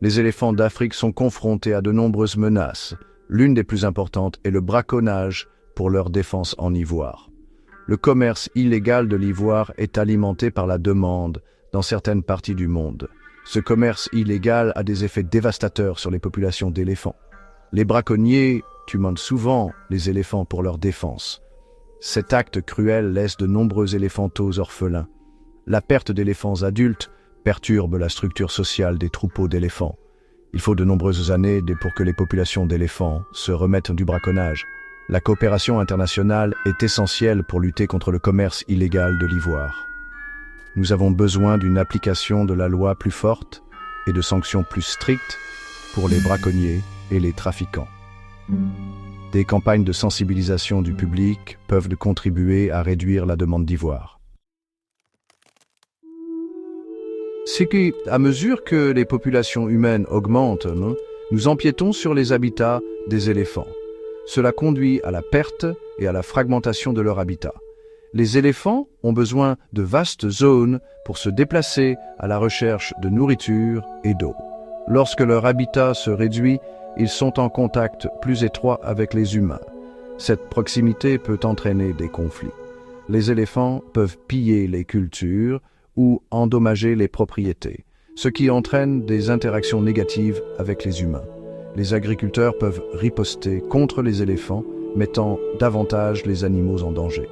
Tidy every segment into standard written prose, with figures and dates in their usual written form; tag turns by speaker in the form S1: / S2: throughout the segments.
S1: Les éléphants d'Afrique sont confrontés à de nombreuses menaces. L'une des plus importantes est le braconnage pour leur défense en ivoire. Le commerce illégal de l'ivoire est alimenté par la demande dans certaines parties du monde. Ce commerce illégal a des effets dévastateurs sur les populations d'éléphants. Les braconniers tuent souvent les éléphants pour leur défense. Cet acte cruel laisse de nombreux éléphantos orphelins. La perte d'éléphants adultes perturbe la structure sociale des troupeaux d'éléphants. Il faut de nombreuses années pour que les populations d'éléphants se remettent du braconnage. La coopération internationale est essentielle pour lutter contre le commerce illégal de l'ivoire. Nous avons besoin d'une application de la loi plus forte et de sanctions plus strictes pour les braconniers et les trafiquants. Des campagnes de sensibilisation du public peuvent contribuer à réduire la demande d'ivoire. C'est qu'à mesure que les populations humaines augmentent, nous empiétons sur les habitats des éléphants. Cela conduit à la perte et à la fragmentation de leur habitat. Les éléphants ont besoin de vastes zones pour se déplacer à la recherche de nourriture et d'eau. Lorsque leur habitat se réduit, ils sont en contact plus étroit avec les humains. Cette proximité peut entraîner des conflits. Les éléphants peuvent piller les cultures ou endommager les propriétés, ce qui entraîne des interactions négatives avec les humains. Les agriculteurs peuvent riposter contre les éléphants, mettant davantage les animaux en danger.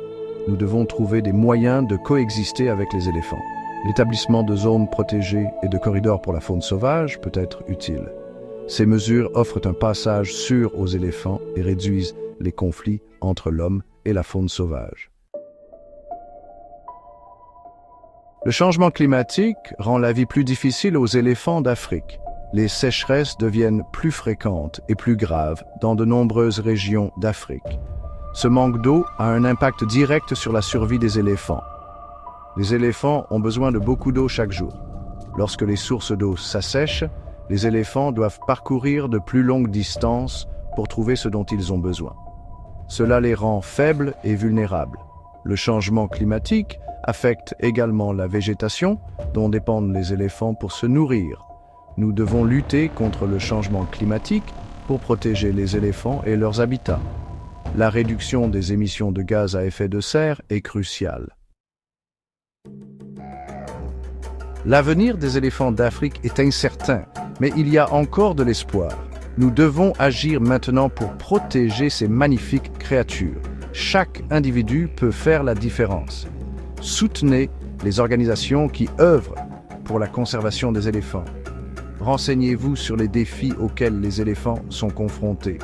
S1: Nous devons trouver des moyens de coexister avec les éléphants. L'établissement de zones protégées et de corridors pour la faune sauvage peut être utile. Ces mesures offrent un passage sûr aux éléphants et réduisent les conflits entre l'homme et la faune sauvage. Le changement climatique rend la vie plus difficile aux éléphants d'Afrique. Les sécheresses deviennent plus fréquentes et plus graves dans de nombreuses régions d'Afrique. Ce manque d'eau a un impact direct sur la survie des éléphants. Les éléphants ont besoin de beaucoup d'eau chaque jour. Lorsque les sources d'eau s'assèchent, les éléphants doivent parcourir de plus longues distances pour trouver ce dont ils ont besoin. Cela les rend faibles et vulnérables. Le changement climatique affecte également la végétation dont dépendent les éléphants pour se nourrir. Nous devons lutter contre le changement climatique pour protéger les éléphants et leurs habitats. La réduction des émissions de gaz à effet de serre est cruciale. L'avenir des éléphants d'Afrique est incertain, mais il y a encore de l'espoir. Nous devons agir maintenant pour protéger ces magnifiques créatures. Chaque individu peut faire la différence. Soutenez les organisations qui œuvrent pour la conservation des éléphants. Renseignez-vous sur les défis auxquels les éléphants sont confrontés.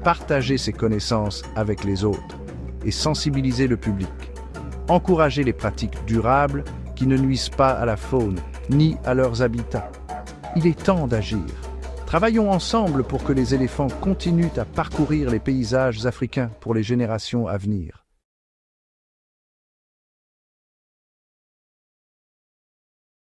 S1: Partagez ces connaissances avec les autres et sensibilisez le public. Encouragez les pratiques durables qui ne nuisent pas à la faune ni à leurs habitats. Il est temps d'agir. Travaillons ensemble pour que les éléphants continuent à parcourir les paysages africains pour les générations à venir.